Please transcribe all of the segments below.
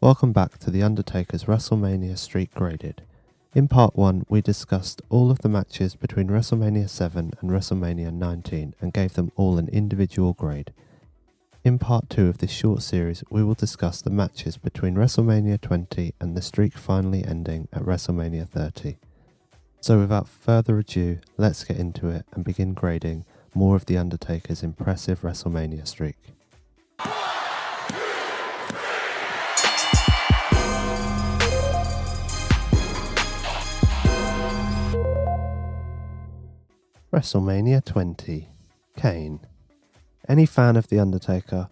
Welcome back to The Undertaker's WrestleMania Streak Graded. In part 1, we discussed all of the matches between WrestleMania 7 and WrestleMania 19 and gave them all an individual grade. In part 2 of this short series, we will discuss the matches between WrestleMania 20 and the streak finally ending at WrestleMania 30. So without further ado, let's get into it and begin grading more of The Undertaker's impressive WrestleMania streak. WrestleMania 20. Kane. Any fan of The Undertaker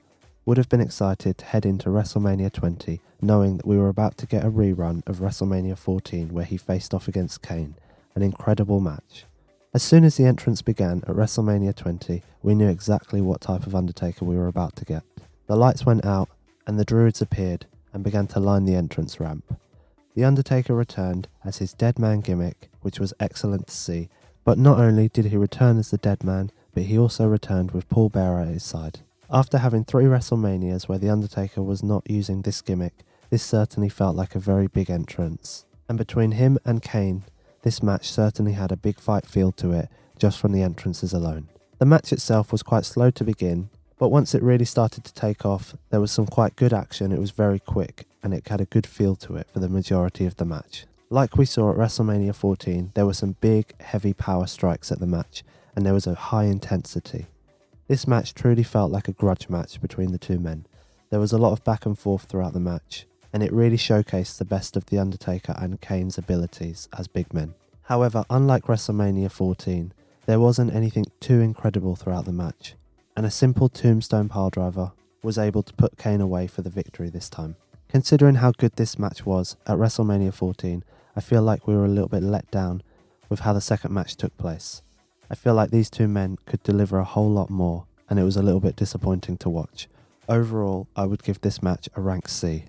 would have been excited to head into WrestleMania 20 knowing that we were about to get a rerun of WrestleMania 14 where he faced off against Kane, an incredible match. As soon as the entrance began at WrestleMania 20, we knew exactly what type of Undertaker we were about to get. The lights went out and the Druids appeared and began to line the entrance ramp. The Undertaker returned as his dead man gimmick, which was excellent to see. But not only did he return as the dead man, but he also returned with Paul Bearer at his side. After having 3 WrestleManias where The Undertaker was not using this gimmick, this certainly felt like a very big entrance. And between him and Kane, this match certainly had a big fight feel to it, just from the entrances alone. The match itself was quite slow to begin, but once it really started to take off, there was some quite good action. It was very quick, and it had a good feel to it for the majority of the match. Like we saw at WrestleMania 14, there were some big, heavy power strikes at the match, and there was a high intensity. This match truly felt like a grudge match between the two men. There was a lot of back and forth throughout the match, and it really showcased the best of The Undertaker and Kane's abilities as big men. However, unlike WrestleMania 14, there wasn't anything too incredible throughout the match, and a simple tombstone piledriver was able to put Kane away for the victory this time. Considering how good this match was at WrestleMania 14, I feel like we were a little bit let down with how the second match took place. I feel like these two men could deliver a whole lot more, and it was a little bit disappointing to watch. Overall, I would give this match a rank C.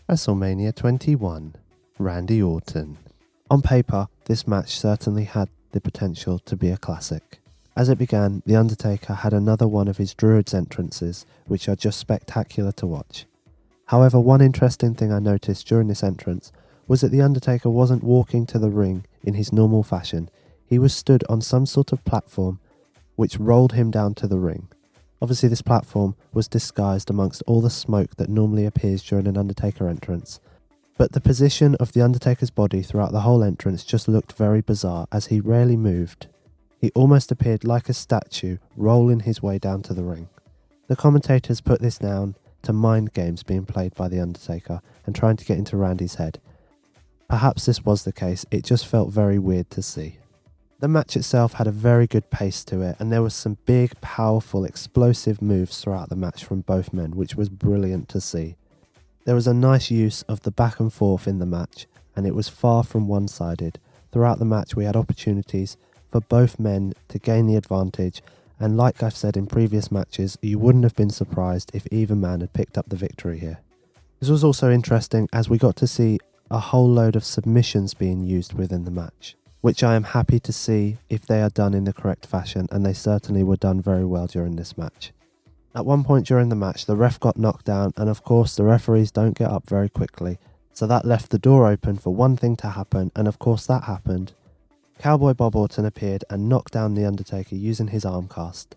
WrestleMania 21. Randy Orton. On paper, this match certainly had the potential to be a classic. As it began, The Undertaker had another one of his Druids entrances, which are just spectacular to watch. However, one interesting thing I noticed during this entrance was that The Undertaker wasn't walking to the ring in his normal fashion. He was stood on some sort of platform which rolled him down to the ring. Obviously this platform was disguised amongst all the smoke that normally appears during an Undertaker entrance. But the position of The Undertaker's body throughout the whole entrance just looked very bizarre as he rarely moved. He almost appeared like a statue rolling his way down to the ring. The commentators put this down to mind games being played by The Undertaker and trying to get into Randy's head. Perhaps this was the case, it just felt very weird to see. The match itself had a very good pace to it, and there was some big, powerful, explosive moves throughout the match from both men, which was brilliant to see. There was a nice use of the back and forth in the match, and it was far from one-sided. Throughout the match we had opportunities for both men to gain the advantage, and like I've said in previous matches, you wouldn't have been surprised if either man had picked up the victory here. This was also interesting as we got to see a whole load of submissions being used within the match, which I am happy to see if they are done in the correct fashion, and they certainly were done very well during this match. At one point during the match, the ref got knocked down, and of course the referees don't get up very quickly, so that left the door open for one thing to happen, and of course that happened. Cowboy Bob Orton appeared and knocked down The Undertaker using his arm cast.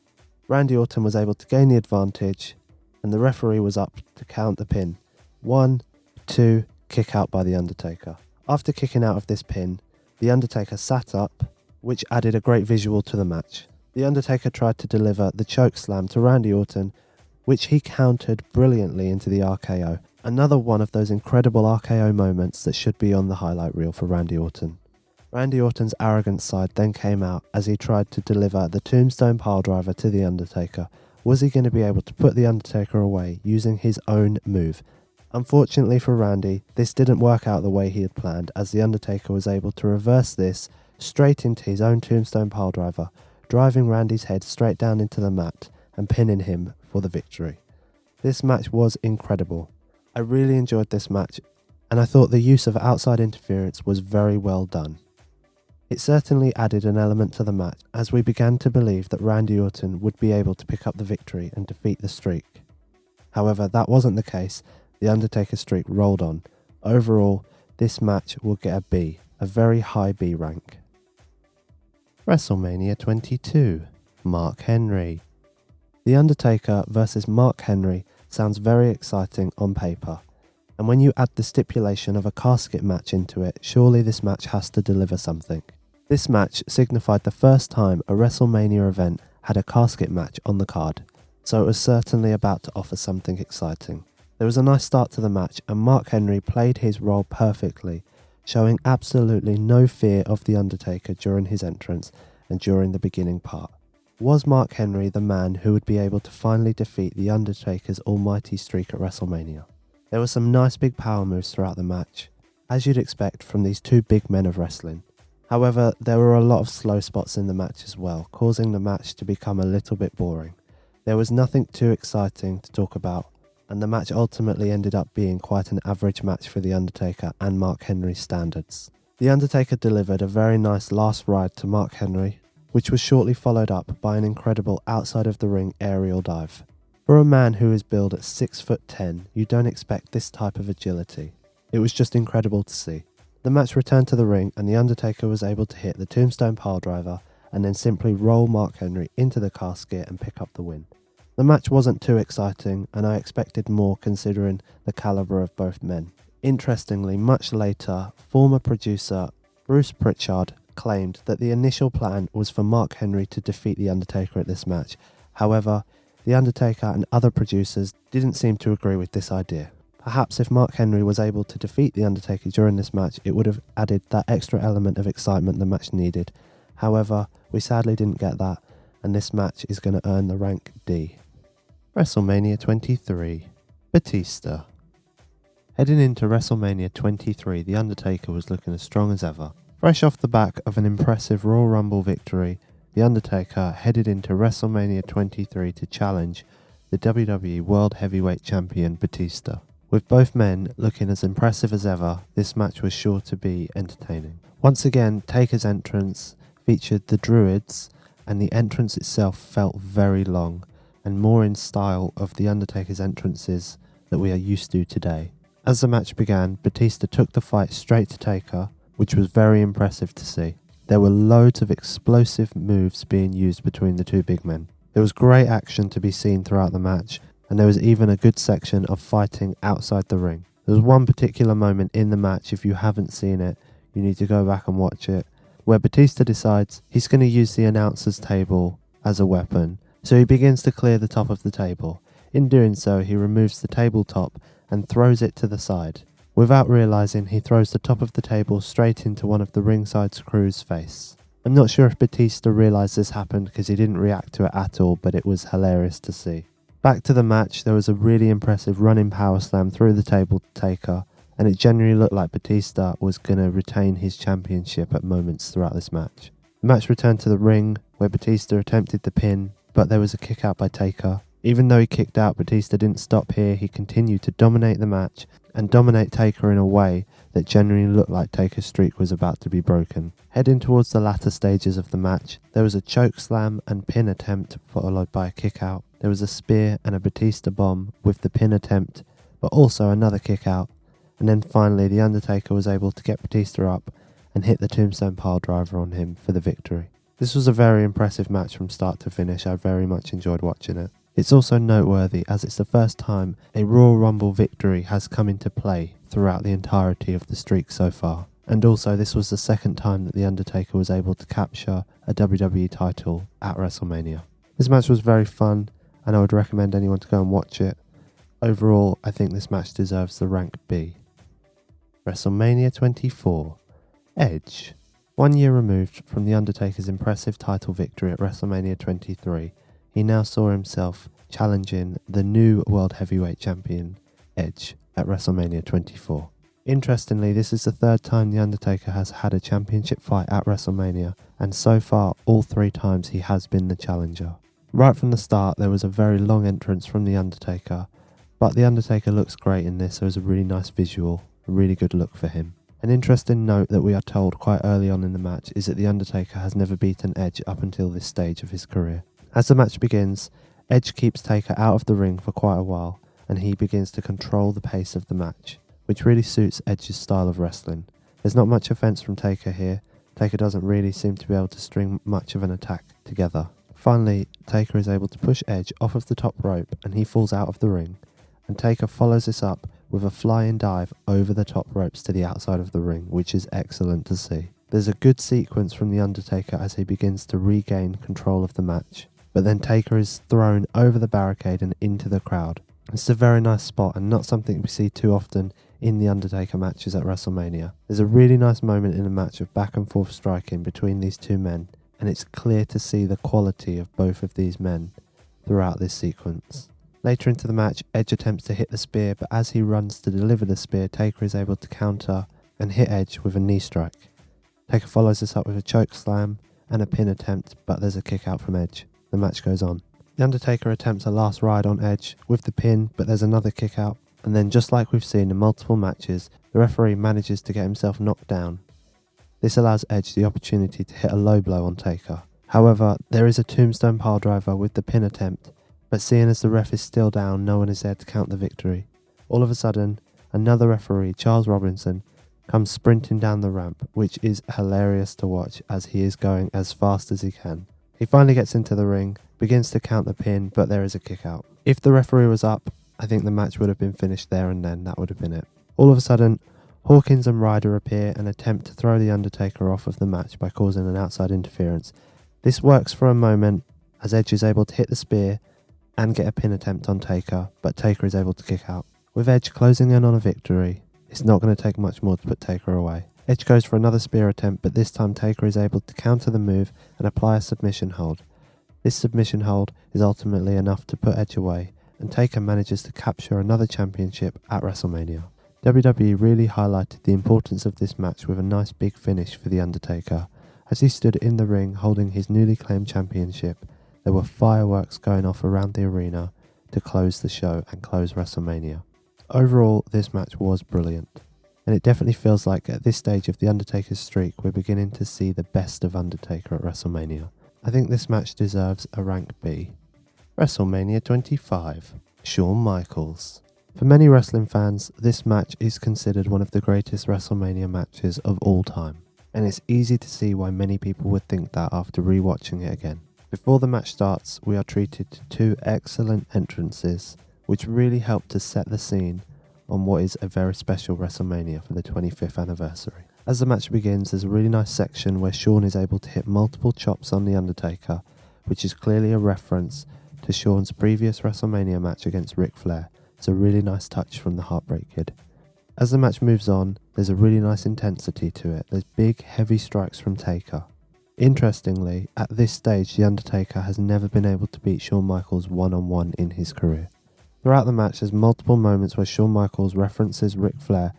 Randy Orton was able to gain the advantage, and the referee was up to count the pin. 1, 2, kick out by The Undertaker. After kicking out of this pin, The Undertaker sat up, which added a great visual to the match. The Undertaker tried to deliver the choke slam to Randy Orton, which he countered brilliantly into the RKO. Another one of those incredible RKO moments that should be on the highlight reel for Randy Orton. Randy Orton's arrogant side then came out as he tried to deliver the tombstone piledriver to The Undertaker. Was he going to be able to put The Undertaker away using his own move? Unfortunately for Randy, this didn't work out the way he had planned, as The Undertaker was able to reverse this straight into his own tombstone piledriver, driving Randy's head straight down into the mat and pinning him for the victory. This match was incredible. I really enjoyed this match, and I thought the use of outside interference was very well done. It certainly added an element to the match, as we began to believe that Randy Orton would be able to pick up the victory and defeat the streak. However, that wasn't the case. the Undertaker streak rolled on. Overall, this match will get a B, a very high B rank. WrestleMania 22, Mark Henry. The Undertaker versus Mark Henry sounds very exciting on paper, and when you add the stipulation of a casket match into it, surely this match has to deliver something. This match signified the first time a WrestleMania event had a casket match on the card, so it was certainly about to offer something exciting. There was a nice start to the match, and Mark Henry played his role perfectly, showing absolutely no fear of The Undertaker during his entrance and during the beginning part. Was Mark Henry the man who would be able to finally defeat The Undertaker's almighty streak at WrestleMania? There were some nice big power moves throughout the match, as you'd expect from these two big men of wrestling. However, there were a lot of slow spots in the match as well, causing the match to become a little bit boring. There was nothing too exciting to talk about, and the match ultimately ended up being quite an average match for The Undertaker and Mark Henry's standards. The Undertaker delivered a very nice last ride to Mark Henry, which was shortly followed up by an incredible outside of the ring aerial dive. For a man who is billed at 6'10", you don't expect this type of agility. It was just incredible to see. The match returned to the ring, and The Undertaker was able to hit the Tombstone Piledriver and then simply roll Mark Henry into the casket and pick up the win. The match wasn't too exciting, and I expected more considering the calibre of both men. Interestingly, much later, former producer Bruce Pritchard claimed that the initial plan was for Mark Henry to defeat The Undertaker at this match. However, The Undertaker and other producers didn't seem to agree with this idea. Perhaps if Mark Henry was able to defeat The Undertaker during this match, it would have added that extra element of excitement the match needed. However, we sadly didn't get that, and this match is going to earn the rank D. WrestleMania 23, Batista. Heading into WrestleMania 23, The Undertaker was looking as strong as ever. Fresh off the back of an impressive Royal Rumble victory, The Undertaker headed into WrestleMania 23 to challenge the WWE World Heavyweight Champion Batista. With both men looking as impressive as ever, this match was sure to be entertaining. Once again, Taker's entrance featured the Druids, and the entrance itself felt very long, and more in style of The Undertaker's entrances that we are used to today. As the match began, Batista took the fight straight to Taker, which was very impressive to see. There were loads of explosive moves being used between the two big men. There was great action to be seen throughout the match, and there was even a good section of fighting outside the ring. There was one particular moment in the match, if you haven't seen it, you need to go back and watch it, where Batista decides he's going to use the announcer's table as a weapon, so he begins to clear the top of the table. In doing so, he removes the tabletop and throws it to the side. Without realising, he throws the top of the table straight into one of the ringside crew's face. I'm not sure if Batista realised this happened because he didn't react to it at all, but it was hilarious to see. Back to the match, there was a really impressive running power slam through the table to Taker, and it generally looked like Batista was going to retain his championship at moments throughout this match. The match returned to the ring, where Batista attempted the pin, but there was a kick out by Taker. Even though he kicked out, Batista didn't stop here. He continued to dominate the match and dominate Taker in a way that generally looked like Taker's streak was about to be broken. Heading towards the latter stages of the match, there was a choke slam and pin attempt followed by a kick out. There was a spear and a Batista bomb with the pin attempt, but also another kick out. And then finally, The Undertaker was able to get Batista up and hit the Tombstone Piledriver on him for the victory. This was a very impressive match from start to finish. I very much enjoyed watching it. It's also noteworthy as it's the first time a Royal Rumble victory has come into play throughout the entirety of the streak so far. And also this was the second time that The Undertaker was able to capture a WWE title at WrestleMania. This match was very fun, and I would recommend anyone to go and watch it. Overall, I think this match deserves the rank B. WrestleMania 24, Edge. 1 year removed from The Undertaker's impressive title victory at WrestleMania 23, he now saw himself challenging the new World Heavyweight Champion, Edge, at WrestleMania 24. Interestingly, this is the third time The Undertaker has had a championship fight at WrestleMania, and so far, all 3 times he has been the challenger. Right from the start, there was a very long entrance from The Undertaker, but The Undertaker looks great in this, so it was a really nice visual, a really good look for him. An interesting note that we are told quite early on in the match is that The Undertaker has never beaten Edge up until this stage of his career. As the match begins, Edge keeps Taker out of the ring for quite a while, and he begins to control the pace of the match, which really suits Edge's style of wrestling. There's not much offense from Taker here. Taker doesn't really seem to be able to string much of an attack together. Finally, Taker is able to push Edge off of the top rope and he falls out of the ring, and Taker follows this up with a flying dive over the top ropes to the outside of the ring, which is excellent to see. There's a good sequence from The Undertaker as he begins to regain control of the match, but then Taker is thrown over the barricade and into the crowd. It's a very nice spot and not something we see too often in The Undertaker matches at WrestleMania. There's a really nice moment in the match of back and forth striking between these two men, and it's clear to see the quality of both of these men throughout this sequence. Later into the match, Edge attempts to hit the spear, but as he runs to deliver the spear, Taker is able to counter and hit Edge with a knee strike. Taker follows this up with a choke slam and a pin attempt, but there's a kick out from Edge. The match goes on. The Undertaker attempts a last ride on Edge with the pin, but there's another kick out, and then just like we've seen in multiple matches, the referee manages to get himself knocked down. This allows Edge the opportunity to hit a low blow on Taker. However, there is a tombstone piledriver with the pin attempt, but seeing as the ref is still down, no one is there to count the victory. All of a sudden, another referee, Charles Robinson, comes sprinting down the ramp, which is hilarious to watch as he is going as fast as he can. He finally gets into the ring, begins to count the pin, but there is a kick out. If the referee was up, I think the match would have been finished there and then. That would have been it. All of a sudden, Hawkins and Ryder appear and attempt to throw the Undertaker off of the match by causing an outside interference. This works for a moment as Edge is able to hit the spear and get a pin attempt on Taker, but Taker is able to kick out. With Edge closing in on a victory, it's not going to take much more to put Taker away. Edge goes for another spear attempt, but this time Taker is able to counter the move and apply a submission hold. This submission hold is ultimately enough to put Edge away, and Taker manages to capture another championship at WrestleMania. WWE really highlighted the importance of this match with a nice big finish for The Undertaker. As he stood in the ring holding his newly claimed championship, there were fireworks going off around the arena to close the show and close WrestleMania. Overall, this match was brilliant, and it definitely feels like at this stage of The Undertaker's streak we're beginning to see the best of Undertaker at WrestleMania. I think this match deserves a rank B. WrestleMania 25, Shawn Michaels. For many wrestling fans, this match is considered one of the greatest WrestleMania matches of all time, and it's easy to see why many people would think that after rewatching it again. Before the match starts, we are treated to two excellent entrances, which really help to set the scene on what is a very special WrestleMania for the 25th anniversary. As the match begins, there's a really nice section where Shawn is able to hit multiple chops on The Undertaker, which is clearly a reference to Shawn's previous WrestleMania match against Ric Flair. It's a really nice touch from the Heartbreak Kid. As the match moves on, there's a really nice intensity to it. There's big, heavy strikes from Taker. Interestingly, at this stage, The Undertaker has never been able to beat Shawn Michaels one-on-one in his career. Throughout the match, there's multiple moments where Shawn Michaels references Ric Flair,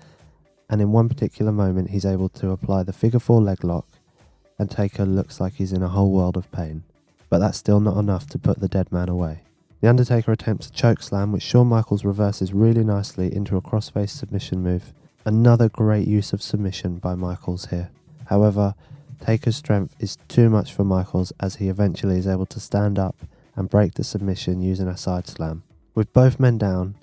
and in one particular moment, he's able to apply the figure 4 leg lock, and Taker looks like he's in a whole world of pain. But that's still not enough to put the dead man away. The Undertaker attempts a choke slam, which Shawn Michaels reverses really nicely into a crossface submission move. Another great use of submission by Michaels here. However, Taker's strength is too much for Michaels as he eventually is able to stand up and break the submission using a side slam. With both men down,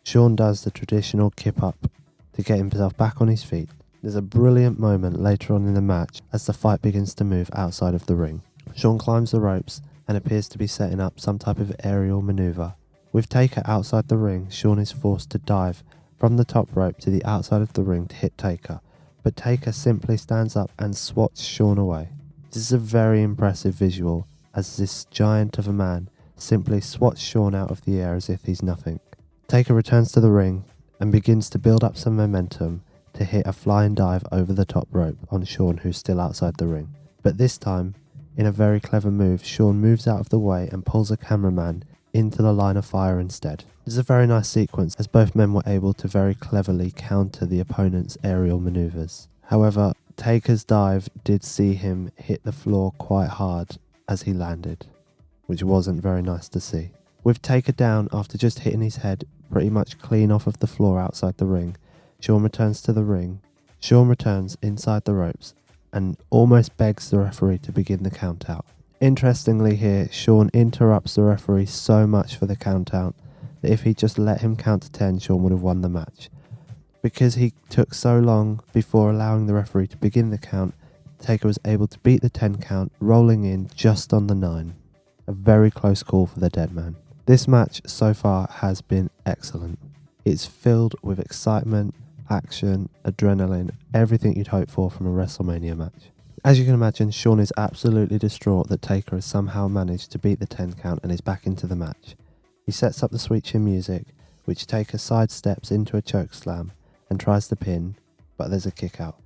Shawn does the traditional kip up to get himself back on his feet. There's a brilliant moment later on in the match as the fight begins to move outside of the ring. Shawn climbs the ropes and appears to be setting up some type of aerial maneuver. With Taker outside the ring, Shawn is forced to dive from the top rope to the outside of the ring to hit Taker, but Taker simply stands up and swats Shawn away. This is a very impressive visual as this giant of a man simply swats Shawn out of the air as if he's nothing. Taker returns to the ring and begins to build up some momentum to hit a flying dive over the top rope on Shawn, who's still outside the ring. But this time, in a very clever move, Shawn moves out of the way and pulls a cameraman into the line of fire instead. This is a very nice sequence as both men were able to very cleverly counter the opponent's aerial maneuvers. However, Taker's dive did see him hit the floor quite hard as he landed, which wasn't very nice to see. With Taker down after just hitting his head pretty much clean off of the floor outside the ring, Shawn returns to the ring. Shawn returns inside the ropes and almost begs the referee to begin the count out. Interestingly here, Shawn interrupts the referee so much for the count out that if he just let him count to 10, Shawn would have won the match. Because he took so long before allowing the referee to begin the count, Taker was able to beat the 10 count, rolling in just on the 9. A very close call for the dead man. This match so far has been excellent. It's filled with excitement, action, adrenaline, everything you'd hope for from a WrestleMania match. As you can imagine, Shawn is absolutely distraught that Taker has somehow managed to beat the 10 count and is back into the match. He sets up the Sweet Chin music, which Taker sidesteps into a choke slam and tries to pin, but there's a kick out.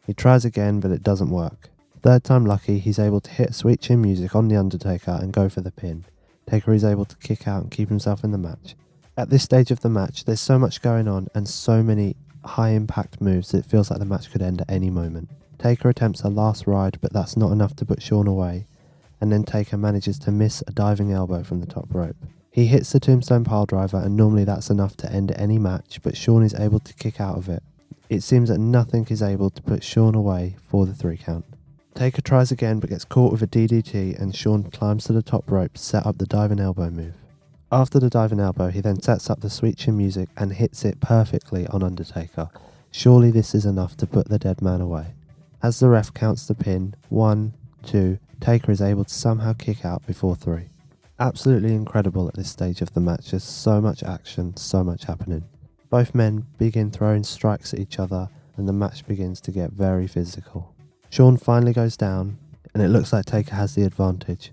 He tries again, but it doesn't work. Third time lucky, he's able to hit Sweet Chin music on the Undertaker and go for the pin. Taker is able to kick out and keep himself in the match. At this stage of the match, there's so much going on and so many high impact moves that it feels like the match could end at any moment. Taker attempts a last ride, but that's not enough to put Shawn away, and then Taker manages to miss a diving elbow from the top rope. He hits the tombstone piledriver, and normally that's enough to end any match, but Shawn is able to kick out of it. It seems that nothing is able to put Shawn away for the 3 count. Taker tries again but gets caught with a DDT, and Shawn climbs to the top rope to set up the diving elbow move. After the diving elbow, he then sets up the Sweet Chin music and hits it perfectly on Undertaker. Surely this is enough to put the dead man away. As the ref counts the pin, 1, 2, Taker is able to somehow kick out before 3. Absolutely incredible at this stage of the match. There's so much action, so much happening. Both men begin throwing strikes at each other and the match begins to get very physical. Shawn finally goes down and it looks like Taker has the advantage.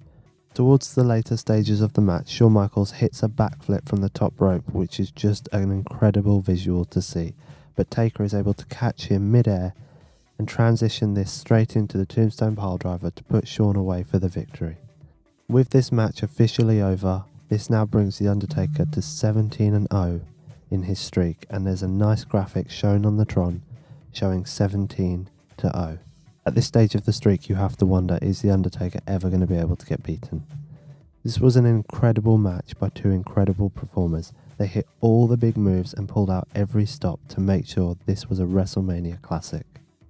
Towards the later stages of the match, Shawn Michaels hits a backflip from the top rope, which is just an incredible visual to see, but Taker is able to catch him mid-air and transition this straight into the tombstone piledriver to put Shawn away for the victory. With this match officially over, this now brings The Undertaker to 17-0 in his streak, and there's a nice graphic shown on the Tron showing 17-0. At this stage of the streak, you have to wonder, is The Undertaker ever going to be able to get beaten? This was an incredible match by 2 incredible performers. They hit all the big moves and pulled out every stop to make sure this was a WrestleMania classic.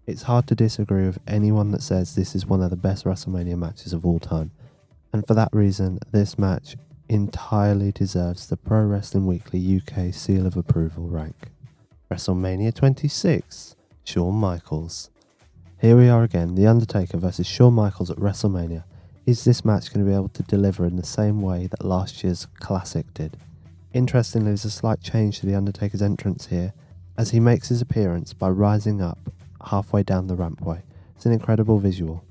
It's hard to disagree with anyone that says this is one of the best WrestleMania matches of all time. And for that reason, this match entirely deserves the Pro Wrestling Weekly UK Seal of Approval rank. WrestleMania 26, Shawn Michaels. Here we are again, The Undertaker versus Shawn Michaels at WrestleMania. Is this match going to be able to deliver in the same way that last year's Classic did? Interestingly, there's a slight change to The Undertaker's entrance here, as he makes his appearance by rising up halfway down the rampway. It's an incredible visual,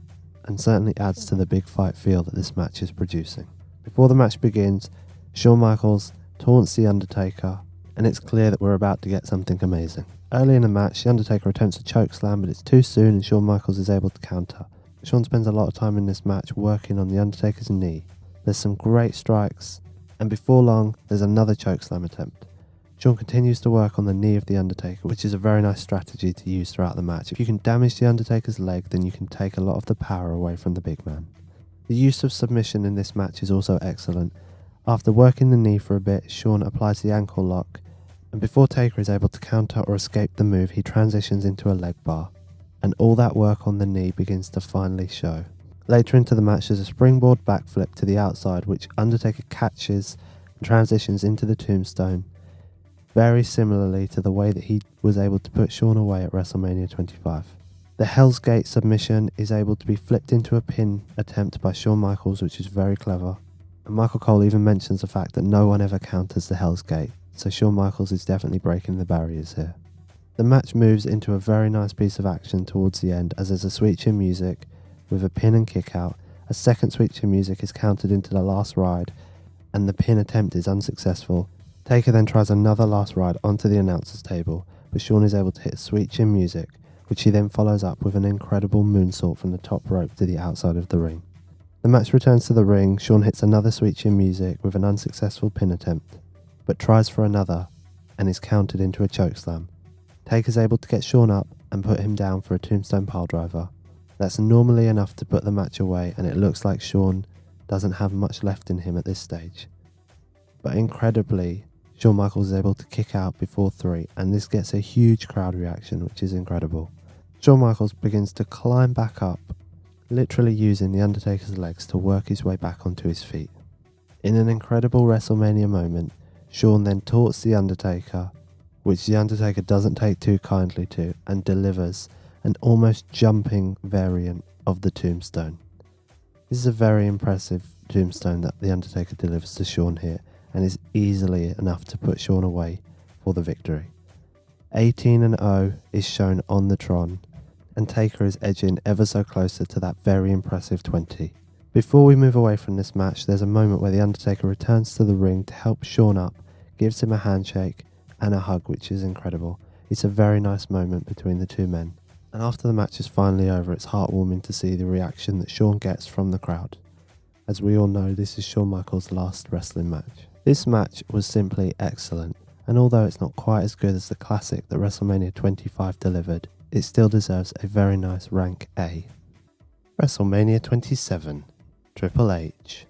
and certainly adds to the big fight feel that this match is producing. Before the match begins, Shawn Michaels taunts The Undertaker, and it's clear that we're about to get something amazing. Early in the match, The Undertaker attempts a chokeslam, but it's too soon and Shawn Michaels is able to counter. Shawn spends a lot of time in this match working on The Undertaker's knee. There's some great strikes, and before long, there's another chokeslam attempt. Shawn continues to work on the knee of The Undertaker, which is a very nice strategy to use throughout the match. If you can damage The Undertaker's leg, then you can take a lot of the power away from the big man. The use of submission in this match is also excellent. After working the knee for a bit, Shawn applies the ankle lock, and before Taker is able to counter or escape the move, he transitions into a leg bar, and all that work on the knee begins to finally show. Later into the match, there's a springboard backflip to the outside, which Undertaker catches and transitions into the tombstone, very similarly to the way that he was able to put Shawn away at WrestleMania 25. The Hell's Gate submission is able to be flipped into a pin attempt by Shawn Michaels, which is very clever. And Michael Cole even mentions the fact that no one ever counters the Hell's Gate, so Shawn Michaels is definitely breaking the barriers here. The match moves into a very nice piece of action towards the end, as there's a Sweet Chin music with a pin and kick out. A second Sweet Chin music is countered into the last ride, and the pin attempt is unsuccessful. Taker then tries another last ride onto the announcer's table, but Shawn is able to hit Sweet Chin music, which he then follows up with an incredible moonsault from the top rope to the outside of the ring. The match returns to the ring. Shawn hits another Sweet Chin music with an unsuccessful pin attempt, but tries for another and is countered into a chokeslam. Taker's able to get Shawn up and put him down for a tombstone piledriver. That's normally enough to put the match away, and it looks like Shawn doesn't have much left in him at this stage. But incredibly, Shawn Michaels is able to kick out before 3, and this gets a huge crowd reaction, which is incredible. Shawn Michaels begins to climb back up, literally using The Undertaker's legs to work his way back onto his feet. In an incredible WrestleMania moment, Shawn then taunts The Undertaker, which The Undertaker doesn't take too kindly to, and delivers an almost jumping variant of the tombstone. This is a very impressive tombstone that The Undertaker delivers to Shawn here, and is easily enough to put Shawn away for the victory. 18-0 is shown on the Tron, and Taker is edging ever so closer to that very impressive 20. Before we move away from this match, there's a moment where The Undertaker returns to the ring to help Shawn up, gives him a handshake and a hug, which is incredible. It's a very nice moment between the two men. And after the match is finally over, it's heartwarming to see the reaction that Shawn gets from the crowd. As we all know, this is Shawn Michaels' last wrestling match. This match was simply excellent, and although it's not quite as good as the classic that WrestleMania 25 delivered, it still deserves a very nice rank A. WrestleMania 27, Triple H.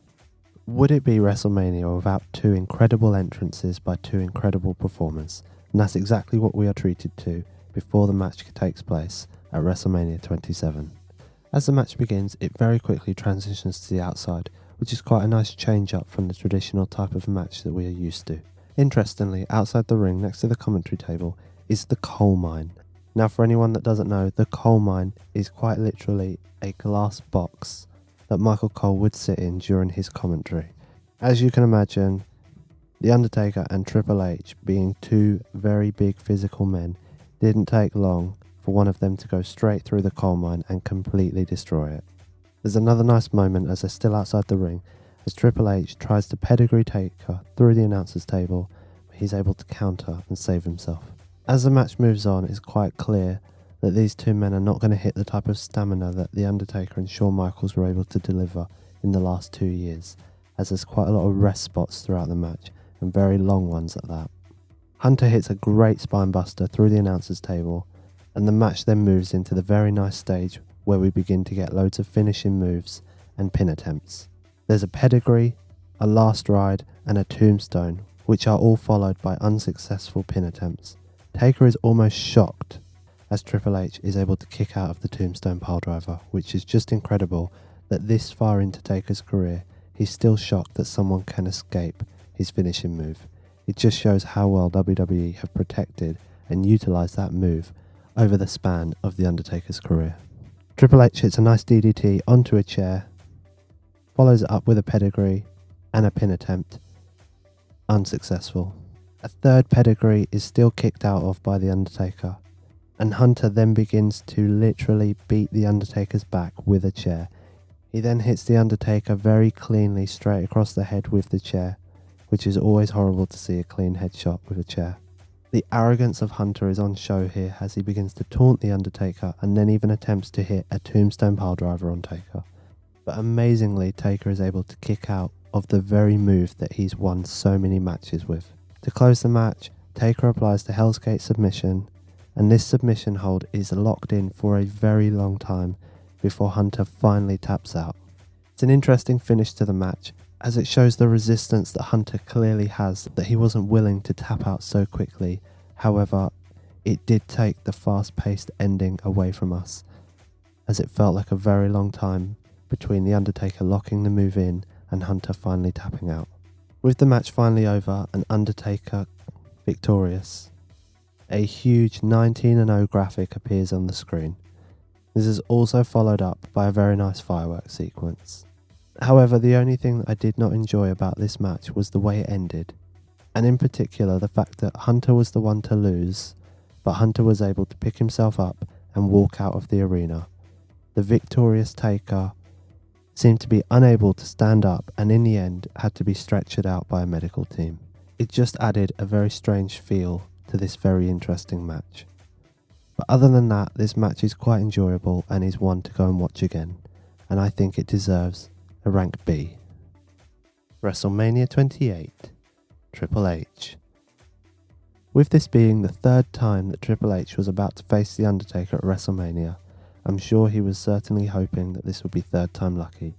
Would it be WrestleMania without two incredible entrances by two incredible performers? And that's exactly what we are treated to before the match takes place at WrestleMania 27. As the match begins, it very quickly transitions to the outside, which is quite a nice change up from the traditional type of match that we are used to. Interestingly, outside the ring next to the commentary table is the coal mine. Now, for anyone that doesn't know, the coal mine is quite literally a glass box that Michael Cole would sit in during his commentary. As you can imagine, The Undertaker and Triple H, being two very big physical men, didn't take long for one of them to go straight through the coal mine and completely destroy it. There's another nice moment as they're still outside the ring, as Triple H tries to pedigree Taker through the announcer's table, but he's able to counter and save himself. As the match moves on, it's quite clear that these two men are not going to hit the type of stamina that The Undertaker and Shawn Michaels were able to deliver in the last 2 years, as there's quite a lot of rest spots throughout the match, and very long ones at that. Hunter hits a great spinebuster through the announcer's table, and the match then moves into the very nice stage where we begin to get loads of finishing moves and pin attempts. There's a pedigree, a last ride, and a tombstone, which are all followed by unsuccessful pin attempts. Taker is almost shocked as Triple H is able to kick out of the tombstone piledriver, which is just incredible that this far into Taker's career, he's still shocked that someone can escape his finishing move. It just shows how well WWE have protected and utilised that move over the span of The Undertaker's career. Triple H hits a nice DDT onto a chair, follows it up with a pedigree and a pin attempt. Unsuccessful. A third pedigree is still kicked out of by The Undertaker, and Hunter then begins to literally beat The Undertaker's back with a chair. He then hits The Undertaker very cleanly straight across the head with the chair, which is always horrible to see a clean headshot with a chair. The arrogance of Hunter is on show here as he begins to taunt The Undertaker and then even attempts to hit a tombstone piledriver on Taker. But amazingly, Taker is able to kick out of the very move that he's won so many matches with. To close the match, Taker applies the Hell's Gate submission, and this submission hold is locked in for a very long time before Hunter finally taps out. It's an interesting finish to the match, as it shows the resistance that Hunter clearly has, that he wasn't willing to tap out so quickly. However, it did take the fast-paced ending away from us, as it felt like a very long time between The Undertaker locking the move in and Hunter finally tapping out. With the match finally over and Undertaker victorious, a huge 19-0 graphic appears on the screen. This is also followed up by a very nice fireworks sequence. However, the only thing that I did not enjoy about this match was the way it ended, and in particular the fact that Hunter was the one to lose, but Hunter was able to pick himself up and walk out of the arena. The victorious Taker seemed to be unable to stand up and in the end had to be stretchered out by a medical team. It just added a very strange feel to this very interesting match. But other than that, this match is quite enjoyable and is one to go and watch again, and I think it deserves a rank B. WrestleMania 28, Triple H. With this being the third time that Triple H was about to face The Undertaker at WrestleMania, I'm sure he was certainly hoping that this would be third time lucky,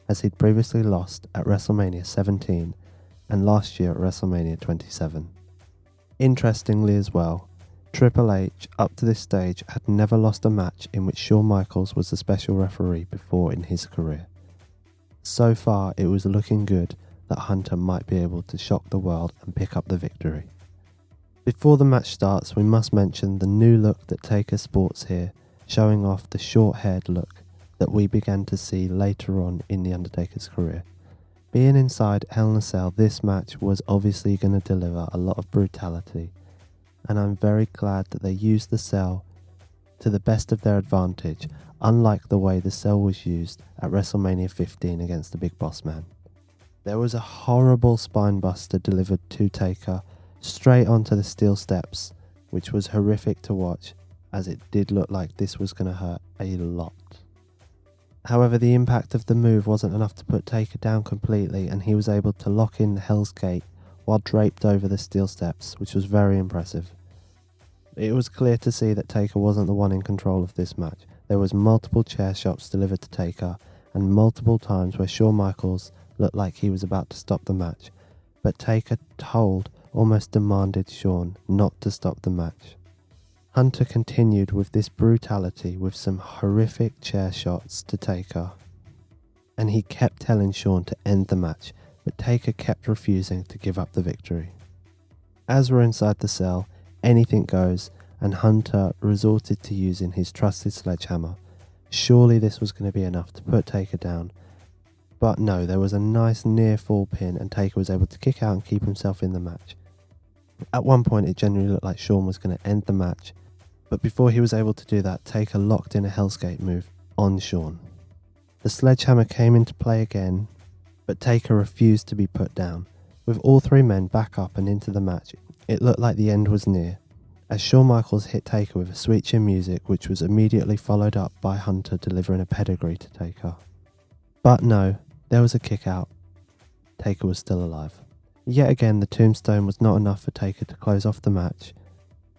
as he'd previously lost at WrestleMania 17 and last year at WrestleMania 27. Interestingly as well, Triple H up to this stage had never lost a match in which Shawn Michaels was the special referee before in his career. So far it was looking good that Hunter might be able to shock the world and pick up the victory. Before the match starts, we must mention the new look that Taker sports here, showing off the short-haired look that we began to see later on in The Undertaker's career. Being inside Hell in a Cell, this match was obviously going to deliver a lot of brutality, and I'm very glad that they used the cell to the best of their advantage, unlike the way the cell was used at WrestleMania 15 against the Big Boss Man. There was a horrible spinebuster delivered to Taker straight onto the steel steps, which was horrific to watch, as it did look like this was going to hurt a lot. However, the impact of the move wasn't enough to put Taker down completely, and he was able to lock in the Hell's Gate while draped over the steel steps, which was very impressive. It was clear to see that Taker wasn't the one in control of this match. There was multiple chair shots delivered to Taker, and multiple times where Shawn Michaels looked like he was about to stop the match, but Taker almost demanded Shawn not to stop the match. Hunter continued with this brutality with some horrific chair shots to Taker, and he kept telling Shawn to end the match, but Taker kept refusing to give up the victory. As we're inside the cell, anything goes, and Hunter resorted to using his trusted sledgehammer. Surely this was going to be enough to put Taker down, but no, there was a nice near fall pin and Taker was able to kick out and keep himself in the match. At one point it genuinely looked like Shawn was going to end the match, but before he was able to do that, Taker locked in a Hell's Gate move on Shawn. The sledgehammer came into play again, but Taker refused to be put down. With all three men back up and into the match, it looked like the end was near, as Shawn Michaels hit Taker with a sweet chin music, which was immediately followed up by Hunter delivering a pedigree to Taker. But no, there was a kick out. Taker was still alive. Yet again, the tombstone was not enough for Taker to close off the match,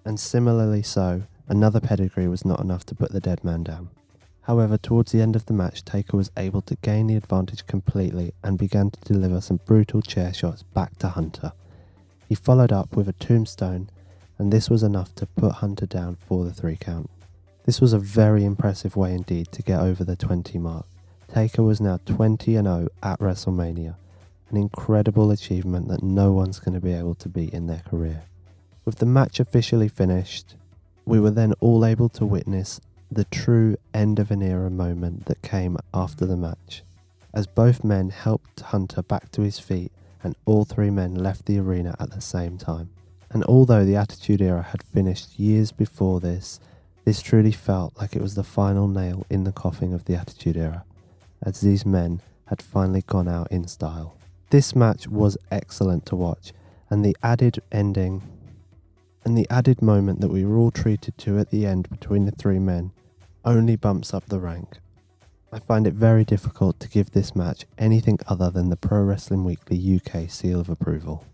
and similarly so, another pedigree was not enough to put the dead man down. However, towards the end of the match, Taker was able to gain the advantage completely and began to deliver some brutal chair shots back to Hunter. He followed up with a tombstone, and this was enough to put Hunter down for the 3 count. This was a very impressive way indeed to get over the 20 mark. Taker was now 20-0 at WrestleMania, an incredible achievement that no one's going to be able to beat in their career. With the match officially finished, we were then all able to witness the true end of an era moment that came after the match, as both men helped Hunter back to his feet and all 3 men left the arena at the same time. And although the Attitude Era had finished years before this truly felt like it was the final nail in the coffin of the Attitude Era, as these men had finally gone out in style. This match was excellent to watch, and the added ending and the added moment that we were all treated to at the end between the 3 men only bumps up the rank. I find it very difficult to give this match anything other than the Pro Wrestling Weekly UK seal of approval.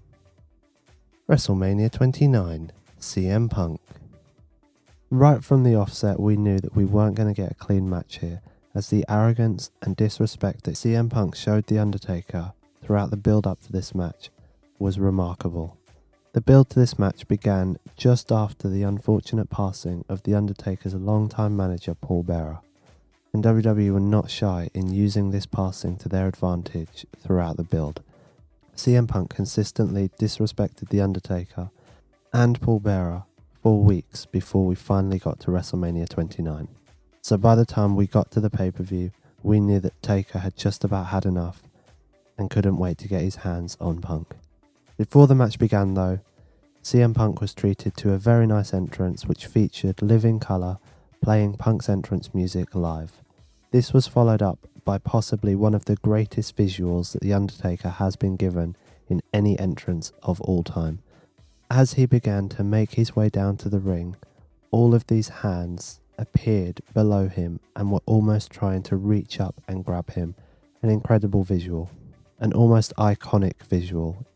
WrestleMania 29, CM Punk. Right from the offset, we knew that we weren't going to get a clean match here, as the arrogance and disrespect that CM Punk showed The Undertaker throughout the build-up to this match was remarkable. The build to this match began just after the unfortunate passing of The Undertaker's longtime manager Paul Bearer, and WWE were not shy in using this passing to their advantage throughout the build. CM Punk consistently disrespected The Undertaker and Paul Bearer for weeks before we finally got to WrestleMania 29. So by the time we got to the pay-per-view, we knew that Taker had just about had enough and couldn't wait to get his hands on Punk. Before the match began though, CM Punk was treated to a very nice entrance which featured Living Colour playing Punk's entrance music live. This was followed up by possibly one of the greatest visuals that The Undertaker has been given in any entrance of all time. As he began to make his way down to the ring, all of these hands appeared below him and were almost trying to reach up and grab him. An incredible visual, an almost iconic visual.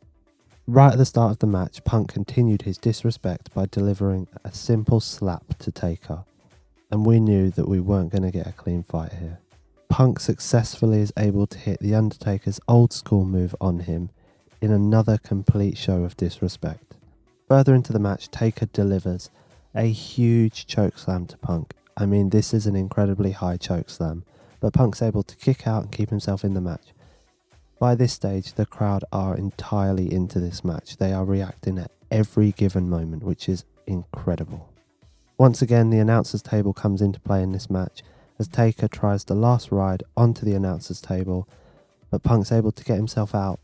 Right at the start of the match, Punk continued his disrespect by delivering a simple slap to Taker, and we knew that we weren't going to get a clean fight here. Punk successfully is able to hit The Undertaker's old school move on him in another complete show of disrespect. Further into the match, Taker delivers a huge chokeslam to Punk. I mean, this is an incredibly high chokeslam, but Punk's able to kick out and keep himself in the match. By this stage, the crowd are entirely into this match. They are reacting at every given moment, which is incredible. Once again, the announcer's table comes into play in this match as Taker tries the last ride onto the announcer's table, but Punk's able to get himself out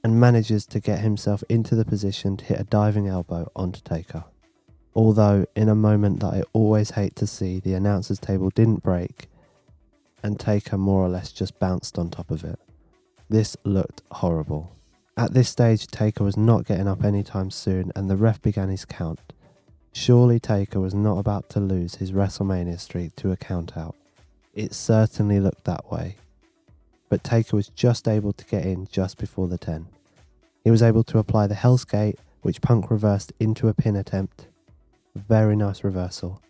and manages to get himself into the position to hit a diving elbow onto Taker. Although, in a moment that I always hate to see, the announcer's table didn't break and Taker more or less just bounced on top of it. This looked horrible. At this stage, Taker was not getting up anytime soon and the ref began his count. Surely Taker was not about to lose his WrestleMania streak to a count out. It certainly looked that way. But Taker was just able to get in just before the 10. He was able to apply the Hell's Gate, which Punk reversed into a pin attempt. A very nice reversal.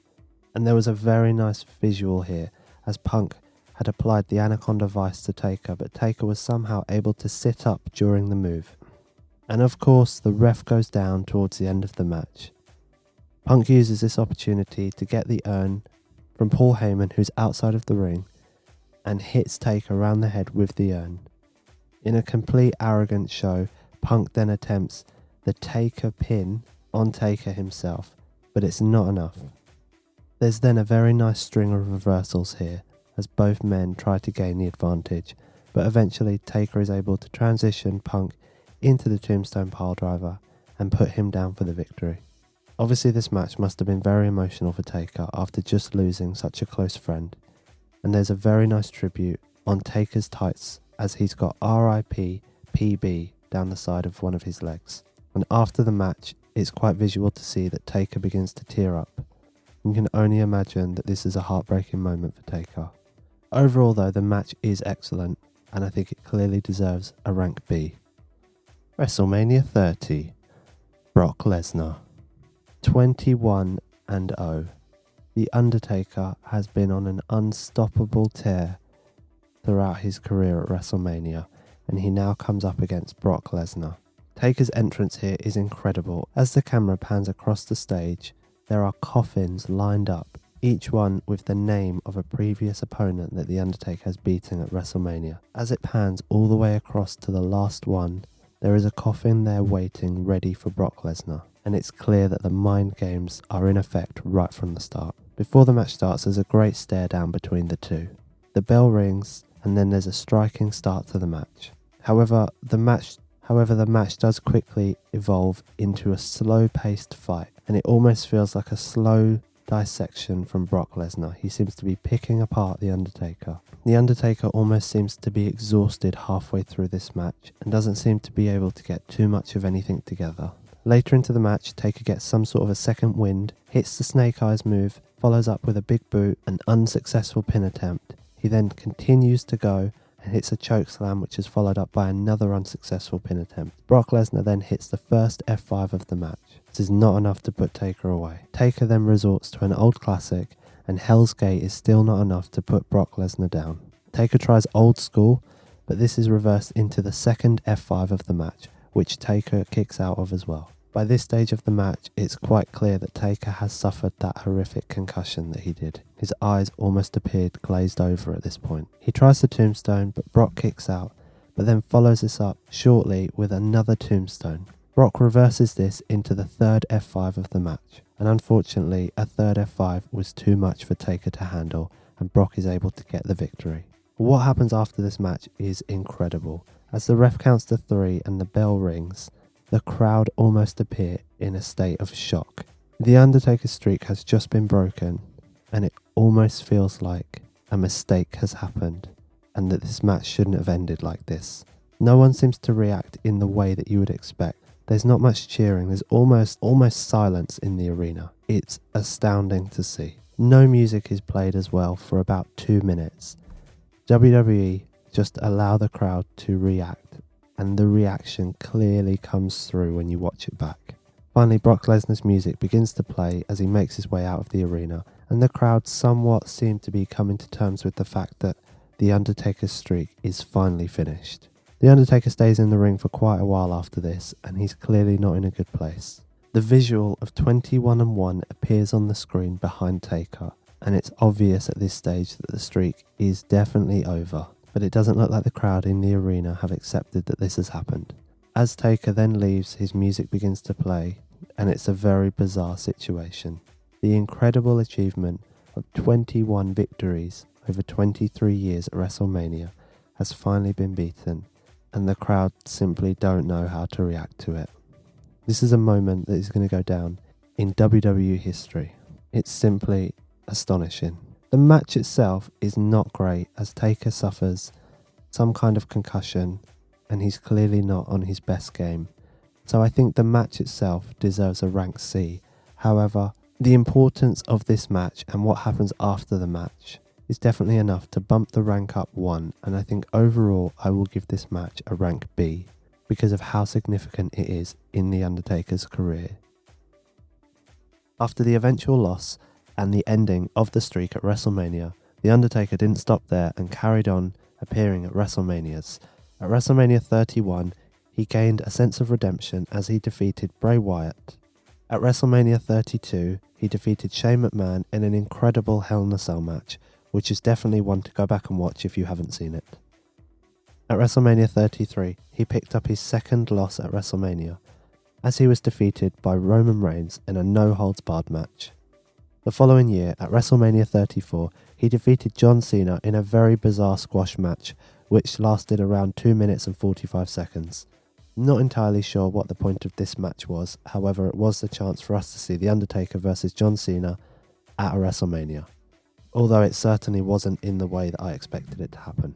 And there was a very nice visual here as Punk had applied the Anaconda Vice to Taker, but Taker was somehow able to sit up during the move. And of course, the ref goes down towards the end of the match. Punk uses this opportunity to get the urn from Paul Heyman, who's outside of the ring, and hits Taker around the head with the urn. In a complete arrogant show, Punk then attempts the Taker pin on Taker himself, but it's not enough. There's then a very nice string of reversals here, as both men try to gain the advantage, but eventually Taker is able to transition Punk into the Tombstone Piledriver and put him down for the victory. Obviously this match must have been very emotional for Taker after just losing such a close friend, and there's a very nice tribute on Taker's tights as he's got RIP PB down the side of one of his legs. And after the match, it's quite visual to see that Taker begins to tear up. You can only imagine that this is a heartbreaking moment for Taker. Overall though, the match is excellent, and I think it clearly deserves a rank B. WrestleMania 30, Brock Lesnar. 21-0. The Undertaker has been on an unstoppable tear throughout his career at WrestleMania, and he now comes up against Brock Lesnar. Taker's entrance here is incredible. As the camera pans across the stage, there are coffins lined up, each one with the name of a previous opponent that The Undertaker has beaten at WrestleMania. As it pans all the way across to the last one, there is a coffin there waiting ready for Brock Lesnar, and it's clear that the mind games are in effect right from the start. Before the match starts, there's a great stare down between the two. The bell rings, and then there's a striking start to the match. However, the match does quickly evolve into a slow-paced fight, and it almost feels like a slow dissection from Brock Lesnar. He seems to be picking apart The Undertaker. The Undertaker almost seems to be exhausted halfway through this match and doesn't seem to be able to get too much of anything together. Later into the match, Taker gets some sort of a second wind, hits the Snake Eyes move, follows up with a big boot, an unsuccessful pin attempt. He then continues to go and hits a choke slam, which is followed up by another unsuccessful pin attempt. Brock Lesnar then hits the first F5 of the match. This is not enough to put Taker away. Taker then resorts to an old classic, and Hell's Gate is still not enough to put Brock Lesnar down. Taker tries old school, but this is reversed into the second F5 of the match, which Taker kicks out of as well. By this stage of the match, it's quite clear that Taker has suffered that horrific concussion that he did. His eyes almost appeared glazed over at this point. He tries the tombstone, but Brock kicks out, but then follows this up shortly with another tombstone. Brock reverses this into the third F5 of the match, and unfortunately a third F5 was too much for Taker to handle, and Brock is able to get the victory. What happens after this match is incredible. As the ref counts to 3 and the bell rings, the crowd almost appear in a state of shock. The Undertaker's streak has just been broken, and it almost feels like a mistake has happened, and that this match shouldn't have ended like this. No one seems to react in the way that you would expect. There's not much cheering, there's almost silence in the arena. It's astounding to see. No music is played as well for about 2 minutes. WWE just allow the crowd to react, and the reaction clearly comes through when you watch it back. Finally, Brock Lesnar's music begins to play as he makes his way out of the arena, and the crowd somewhat seem to be coming to terms with the fact that The Undertaker's streak is finally finished. The Undertaker stays in the ring for quite a while after this, and he's clearly not in a good place. The visual of 21-1 appears on the screen behind Taker, and it's obvious at this stage that the streak is definitely over. but it doesn't look like the crowd in the arena have accepted that this has happened. As Taker then leaves, his music begins to play, and it's a very bizarre situation. The incredible achievement of 21 victories over 23 years at WrestleMania has finally been beaten, and the crowd simply don't know how to react to it. This is a moment that is going to go down in WWE history. It's simply astonishing. The match itself is not great, as Taker suffers some kind of concussion and he's clearly not on his best game. So I think the match itself deserves a rank C. However, the importance of this match and what happens after the match is definitely enough to bump the rank up one, and I think overall I will give this match a rank B because of how significant it is in The Undertaker's career. After the eventual loss and the ending of the streak at WrestleMania, The Undertaker didn't stop there and carried on appearing at WrestleManias. At WrestleMania 31, he gained a sense of redemption as he defeated Bray Wyatt. At WrestleMania 32, he defeated Shane McMahon in an incredible Hell in a Cell match, which is definitely one to go back and watch if you haven't seen it. At WrestleMania 33, he picked up his second loss at WrestleMania, as he was defeated by Roman Reigns in a no-holds-barred match. The following year, at WrestleMania 34, he defeated John Cena in a very bizarre squash match, which lasted around 2 minutes and 45 seconds. Not entirely sure what the point of this match was, however it was the chance for us to see The Undertaker versus John Cena at a WrestleMania, although it certainly wasn't in the way that I expected it to happen.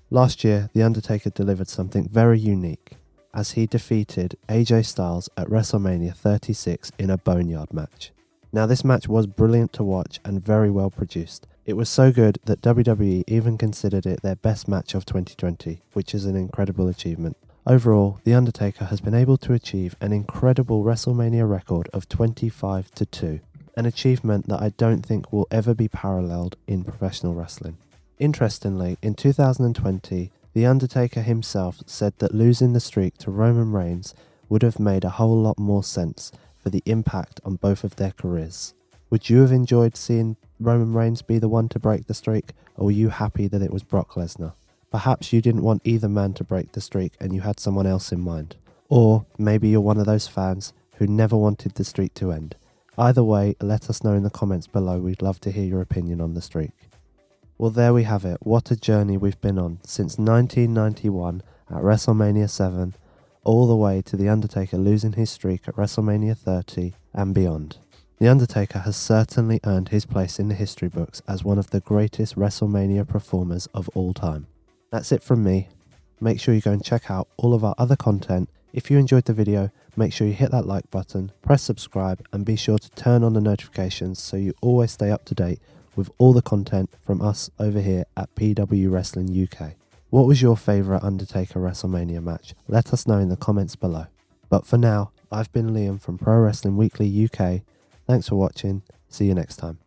Last year, The Undertaker delivered something very unique, as he defeated AJ Styles at WrestleMania 36 in a Boneyard match. Now this match was brilliant to watch and very well produced. It was so good that WWE even considered it their best match of 2020, which is an incredible achievement. Overall, The Undertaker has been able to achieve an incredible WrestleMania record of 25-2, an achievement that I don't think will ever be paralleled in professional wrestling. Interestingly, in 2020, The Undertaker himself said that losing the streak to Roman Reigns would have made a whole lot more sense for the impact on both of their careers. Would you have enjoyed seeing Roman Reigns be the one to break the streak, or were you happy that it was Brock Lesnar? Perhaps you didn't want either man to break the streak and you had someone else in mind. Or maybe you're one of those fans who never wanted the streak to end. Either way, let us know in the comments below. We'd love to hear your opinion on the streak. Well, there we have it. What a journey we've been on since 1991 at WrestleMania 7, all the way to The Undertaker losing his streak at WrestleMania 30 and beyond. The Undertaker has certainly earned his place in the history books as one of the greatest WrestleMania performers of all time. That's it from me. Make sure you go and check out all of our other content. If you enjoyed the video, make sure you hit that like button, press subscribe, and be sure to turn on the notifications so you always stay up to date with all the content from us over here at PW Wrestling UK. What was your favourite Undertaker WrestleMania match? Let us know in the comments below. But for now, I've been Liam from Pro Wrestling Weekly UK. Thanks for watching. See you next time.